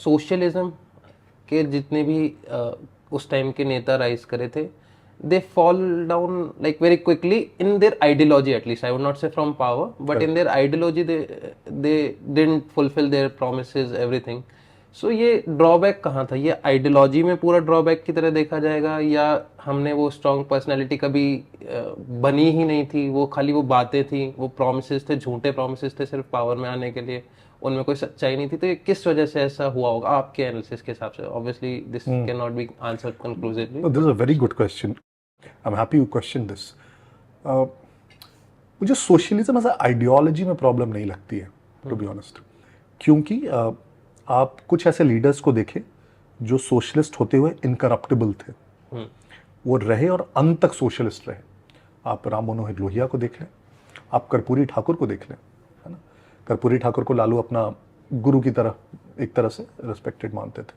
Socialism के जितने भी उस टाइम के नेता राइज करे थे, they fall down like very quickly in their ideology, at least I would not say from power, but in their ideology they didn't fulfill their promises, everything. So ये drawback कहाँ था? ये ideology में पूरा drawback की तरह देखा जाएगा, या हमने वो स्ट्रॉन्ग पर्सनैलिटी कभी बनी ही नहीं थी, वो खाली वो बातें थी, वो प्रोमिसेस थे, झूठे प्रोमिसेस थे सिर्फ पावर में आने के लिए, उनमें कोई सच्चाई नहीं थी? तो ये किस वजह से ऐसा हुआ होगा आपके एनालिसिस के हिसाब से? Obviously this can not be answered conclusively. This is a very good question. I'm happy you questioned this. मुझे सोशलिज्म एज आइडियोलॉजी में प्रॉब्लम नहीं लगती है, टू बी ऑनेस्ट. क्योंकि आप कुछ ऐसे लीडर्स को देखें जो सोशलिस्ट होते हुए इनकरप्टेबल थे, वो रहे और अंत तक सोशलिस्ट रहे. आप राम मनोहर लोहिया को देख लें, आप कर्पूरी ठाकुर को देख लें, है ना. कर्पूरी ठाकुर को लालू अपना गुरु की तरह एक तरह से रिस्पेक्टेड मानते थे.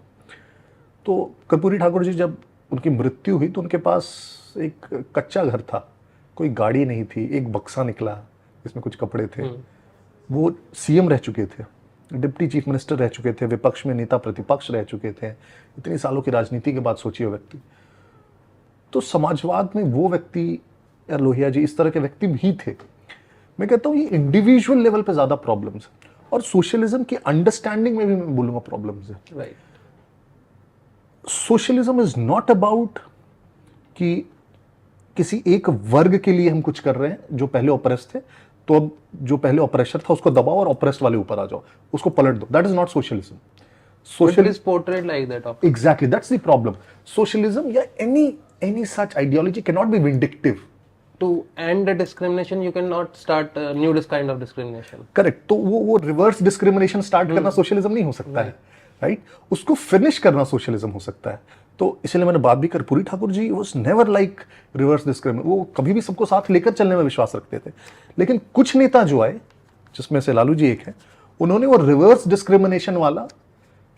तो कर्पूरी ठाकुर जी जब उनकी मृत्यु हुई तो उनके पास एक कच्चा घर था, कोई गाड़ी नहीं थी, एक बक्सा निकला जिसमें कुछ कपड़े थे. वो सीएम रह चुके थे, डिप्टी चीफ मिनिस्टर रह चुके थे, विपक्ष में नेता प्रतिपक्ष रह चुके थे. इतनी सालों की राजनीति के बाद सोचिए व्यक्ति. तो समाजवाद में वो व्यक्ति या लोहिया जी इस तरह के व्यक्ति भी थे. मैं कहता हूँ ये इंडिविजुअल लेवल पे ज्यादा प्रॉब्लम्स है, और सोशलिज्म की अंडरस्टैंडिंग में भी मैं बोलूंगा प्रॉब्लम्स है. Right. Socialism is not about कि किसी एक वर्ग के लिए हम कुछ कर रहे हैं जो पहले ऑपरेस थे, तो अब जो पहले ऑपरेशर था उसको दबाओ और ऑपरेस्ड वाले ऊपर आ जाओ, उसको पलट दो. That is not socialism. Social is portrayed like that often. Exactly, that's the problem. Socialism या any such ideology cannot be vindictive. To end the discrimination, you cannot start a new kind of discrimination. Correct. तो वो reverse discrimination start करना socialism नहीं हो सकता है, right. उसको finish करना सोशलिज्म हो सकता है. तो इसलिए मैंने बात भी Karpoori Thakur ji was never like reverse discrimination. वो कभी भी सबको साथ लेकर चलने में विश्वास रखते थे. लेकिन कुछ नेता जो आए, जिसमें से लालू जी एक है, उन्होंने वो रिवर्स डिस्क्रिमिनेशन वाला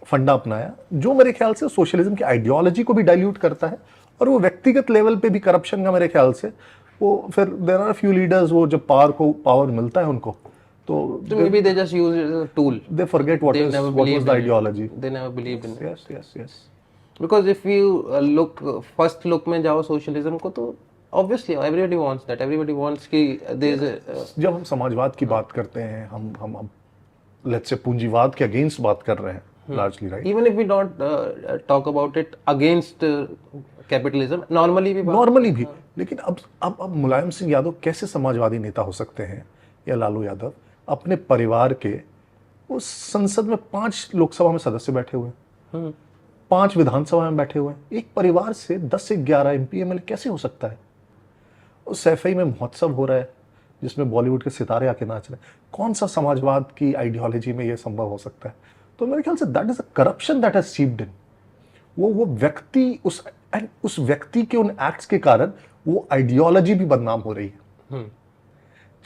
फंडा अपनाया, जो मेरे ख्याल से सोशलिज्म की आइडियोलॉजी को भी डाइल्यूट करता है, और वो व्यक्तिगत लेवल पे भी करप्शन का मेरे ख्याल से वो फिर देयर आर फ्यू लीडर्स, वो जब पावर मिलता है उनको, तो maybe they just use it as a tool. they forget what was the ideology. They never believed in it. Yes. Because if you look first look में जाओ socialism को, तो obviously everybody wants that. Everybody wants कि there is a जब हम समाजवाद की बात करते हैं, हम लेट्स से पूंजीवाद के अगेंस्ट बात कर रहे हैं largely, right? Even if we don't talk about it against capitalism, normally भी. लेकिन अब मुलायम सिंह यादव कैसे समाजवादी नेता हो सकते हैं, या लालू यादव अपने परिवार के, उस संसद में 5 लोकसभा में सदस्य बैठे हुए हैं, 5 विधानसभा में बैठे हुए हैं, एक परिवार से 10 से 11 एमपी एमएलए कैसे हो सकता है? उस सैफई में महोत्सव हो रहा है जिसमें बॉलीवुड के सितारे आके नाच रहे हैं. कौन सा समाजवाद की आइडियोलॉजी में यह संभव हो सकता है? तो मेरे ख्याल से that is a corruption that has seeped in. वो व्यक्ति उस व्यक्ति के उन एक्ट्स के कारण वो आइडियोलॉजी भी बदनाम हो रही है.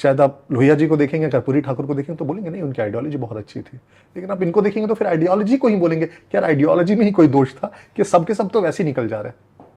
शायद आप लोहिया जी को देखेंगे, कर्पूरी ठाकुर को देखेंगे तो बोलेंगे नहीं उनकी आइडियोलॉजी बहुत अच्छी थी, लेकिन आप इनको देखेंगे तो फिर आइडियोलॉजी को ही बोलेंगे कि यार आइडियोलॉजी में ही कोई दोष था कि सबके सब तो वैसे ही निकल जा रहे हैं.